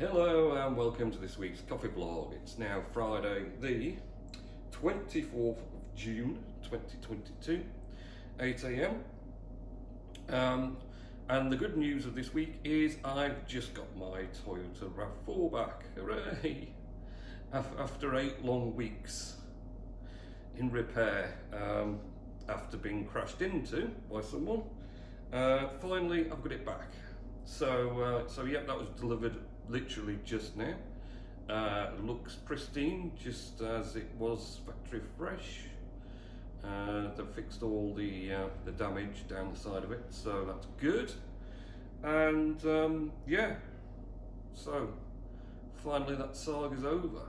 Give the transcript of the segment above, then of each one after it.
Hello and welcome to this week's coffee vlog. It's now Friday the 24th of June 2022, 8 a.m. And the good news of this week is I've just got my Toyota RAV4 back. Hooray! After 8 long weeks in repair, after being crashed into by someone, finally I've got it back. So yeah, that was delivered literally just now. Looks pristine, just as it was factory fresh. They've fixed all the damage down the side of it, so that's good. And yeah, so finally that saga's over.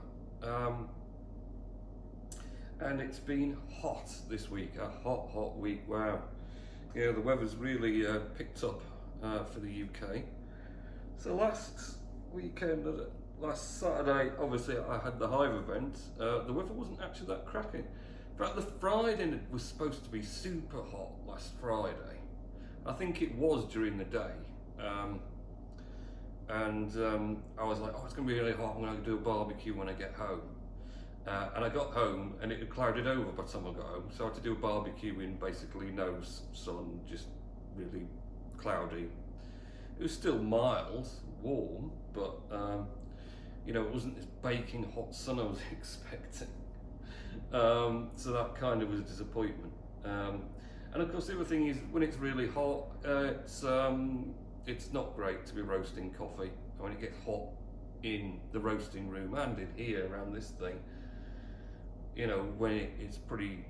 And it's been hot this week, a hot week. Wow. Yeah, the weather's really picked up for the UK. So last weekend, last Saturday, obviously I had the Hive event. The weather wasn't actually that cracking. In fact, the Friday was supposed to be super hot last Friday. I think it was during the day. I was like, oh, it's going to be really hot, I'm going to do a barbecue when I get home. And I got home and it had clouded over by the time I got home, so I had to do a barbecue in basically no sun, just really cloudy. It was still mild, warm, but you know, it wasn't this baking hot sun I was expecting. So that kind of was a disappointment. And of course the other thing is, when it's really hot, it's not great to be roasting coffee. When it gets hot in the roasting room and in here around this thing, you know, when it's pretty,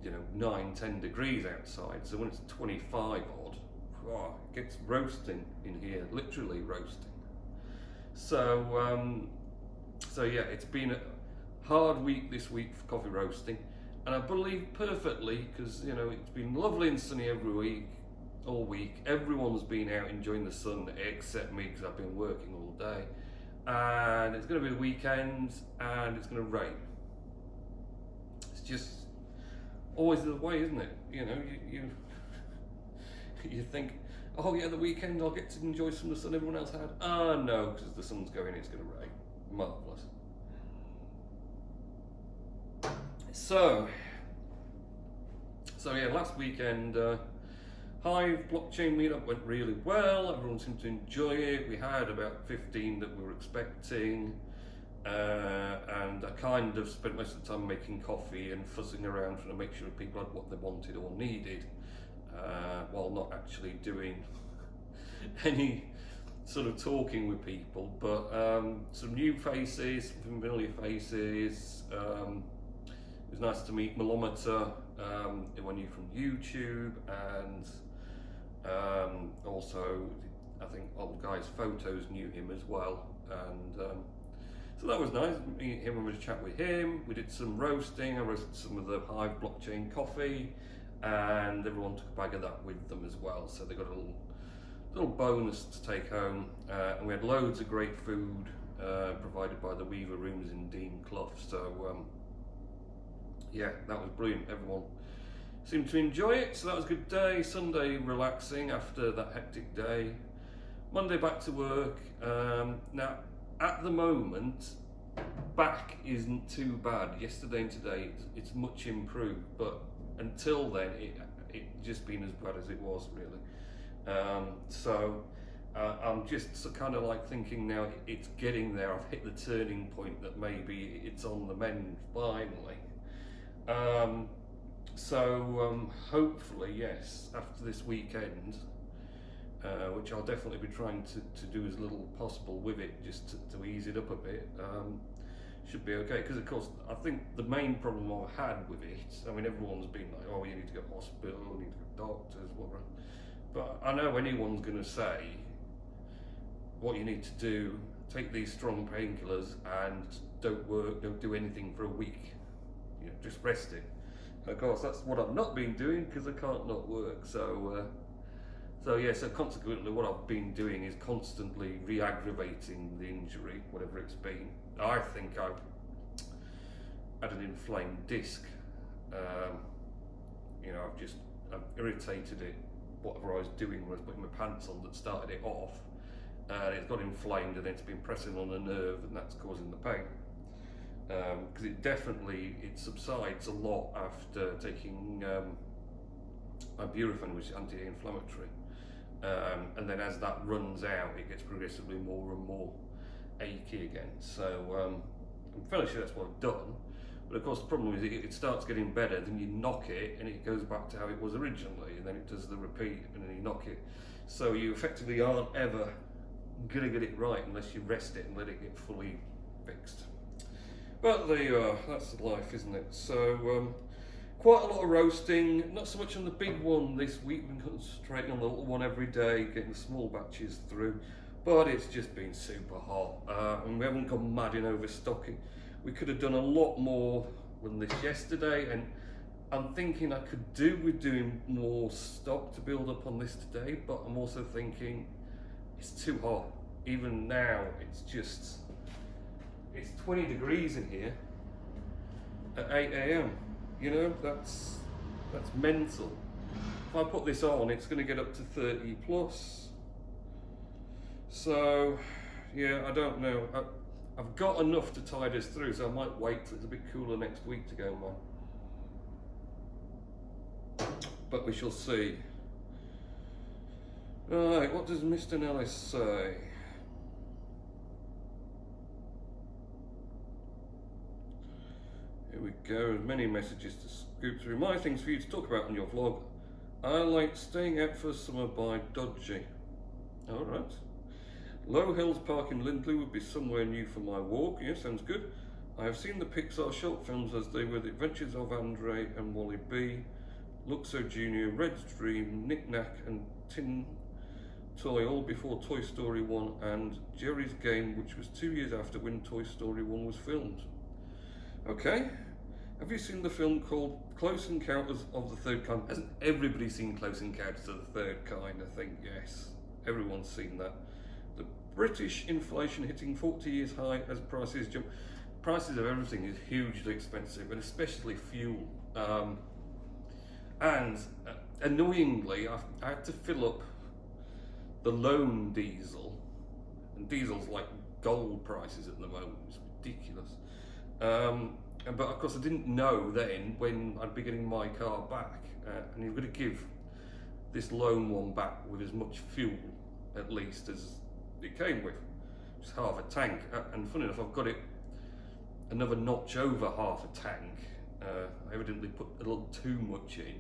you know, 9-10 degrees outside, so when it's 25 odd, oh, it gets roasting in here, literally roasting. So yeah, it's been a hard week this week for coffee roasting, and I believe perfectly, because you know, it's been lovely and sunny every week, all week. Everyone's been out enjoying the sun except me, because I've been working all day, and it's going to be the weekend and it's going to rain. It's just always the way, isn't it? You know, you think, oh yeah, the weekend I'll get to enjoy some of the sun everyone else had. Ah no, because the sun's going, it's going to rain. Marvellous. So yeah, last weekend, Hive blockchain meetup went really well. Everyone seemed to enjoy it. We had about 15 that we were expecting. And I kind of spent most of the time making coffee and fussing around trying to make sure people had what they wanted or needed, while not actually doing any sort of talking with people. But some new faces, some familiar faces. It was nice to meet Melometer, when you're from YouTube, and also I think Old Guy's Photos knew him as well, and so that was nice. Me and him, we had a chat with him. We did some roasting. I roasted some of the Hive blockchain coffee, and everyone took a bag of that with them as well. So they got a little bonus to take home. And we had loads of great food provided by the Weaver Rooms in Dean Clough. So yeah, that was brilliant. Everyone seemed to enjoy it. So that was a good day. Sunday relaxing after that hectic day. Monday back to work. Now, at the moment, back isn't too bad. Yesterday and today, it's much improved, but until then, it just been as bad as it was, really. I'm just kind of like thinking now, it's getting there. I've hit the turning point that maybe it's on the mend finally. Hopefully, yes, after this weekend, which I'll definitely be trying to do as little possible with it, just to ease it up a bit, should be okay. Because of course, I think the main problem I've had with it, I mean, everyone's been like, oh, you need to go to hospital, you need to go to doctors, whatever. But I know anyone's going to say, what you need to do, take these strong painkillers and don't work, don't do anything for a week. You know, just rest it. Of course, that's what I've not been doing, because I can't not work. So yeah, so consequently what I've been doing is constantly re-aggravating the injury, whatever it's been. I think I've had an inflamed disc. You know, I've irritated it, whatever I was doing when I was putting my pants on that started it off, and it's got inflamed and it's been pressing on a nerve, and that's causing the pain. Because it subsides a lot after taking ibuprofen, which is anti-inflammatory, and then as that runs out, it gets progressively more and more achy again. So I'm fairly sure that's what I've done. But of course the problem is it starts getting better, then you knock it and it goes back to how it was originally, and then it does the repeat and then you knock it. So you effectively aren't ever going to get it right unless you rest it and let it get fully fixed. But there you are, that's life, isn't it? So quite a lot of roasting, not so much on the big one this week. We've been concentrating on the little one every day, getting the small batches through, but it's just been super hot, and we haven't gone mad in overstocking. We could have done a lot more than this yesterday, and I'm thinking I could do with doing more stock to build up on this today, but I'm also thinking it's too hot. Even now, it's 20 degrees in here at 8 AM. You know, that's mental. If I put this on, it's going to get up to 30 plus. So, yeah, I don't know. I've got enough to tide us through, so I might wait till it's a bit cooler next week to go, man. But we shall see. Right, what does Mr. Nellis say? Here we go, many messages to scoop through. My things for you to talk about on your vlog. I like staying out for summer by Dodgy. Alright. Low Hills Park in Lindley would be somewhere new for my walk. Yeah, sounds good. I have seen the Pixar short films as they were The Adventures of Andre and Wally B, Luxo Jr., Red's Dream, Knick Knack and Tin Toy, all before Toy Story 1, and Jerry's Game, which was 2 years after when Toy Story 1 was filmed. Okay. Have you seen the film called Close Encounters of the Third Kind? Hasn't everybody seen Close Encounters of the Third Kind? I think, yes. Everyone's seen that. The British inflation hitting 40 years high as prices jump. Prices of everything is hugely expensive, and especially fuel. And annoyingly, I had to fill up the loan diesel, and diesel's like gold prices at the moment. It's ridiculous. But of course I didn't know then when I'd be getting my car back, and you've got to give this loan one back with as much fuel at least as it came with, just half a tank. And funny enough, I've got it another notch over half a tank. I evidently put a little too much in,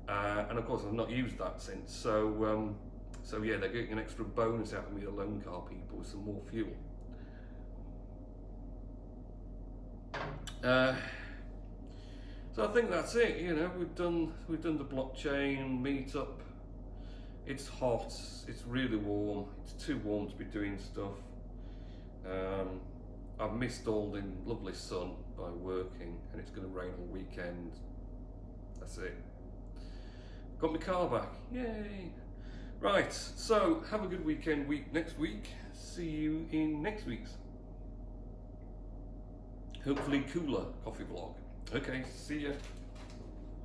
and of course I've not used that since. So yeah, they're getting an extra bonus out of me, the loan car people, with some more fuel. So I think that's it. You know, we've done the blockchain meetup. It's hot. It's really warm. It's too warm to be doing stuff. I've missed all the lovely sun by working, and it's going to rain all weekend. That's it. Got my car back. Yay! Right. So have a good weekend. Next week. See you in next week's hopefully cooler coffee vlog. Okay, see ya.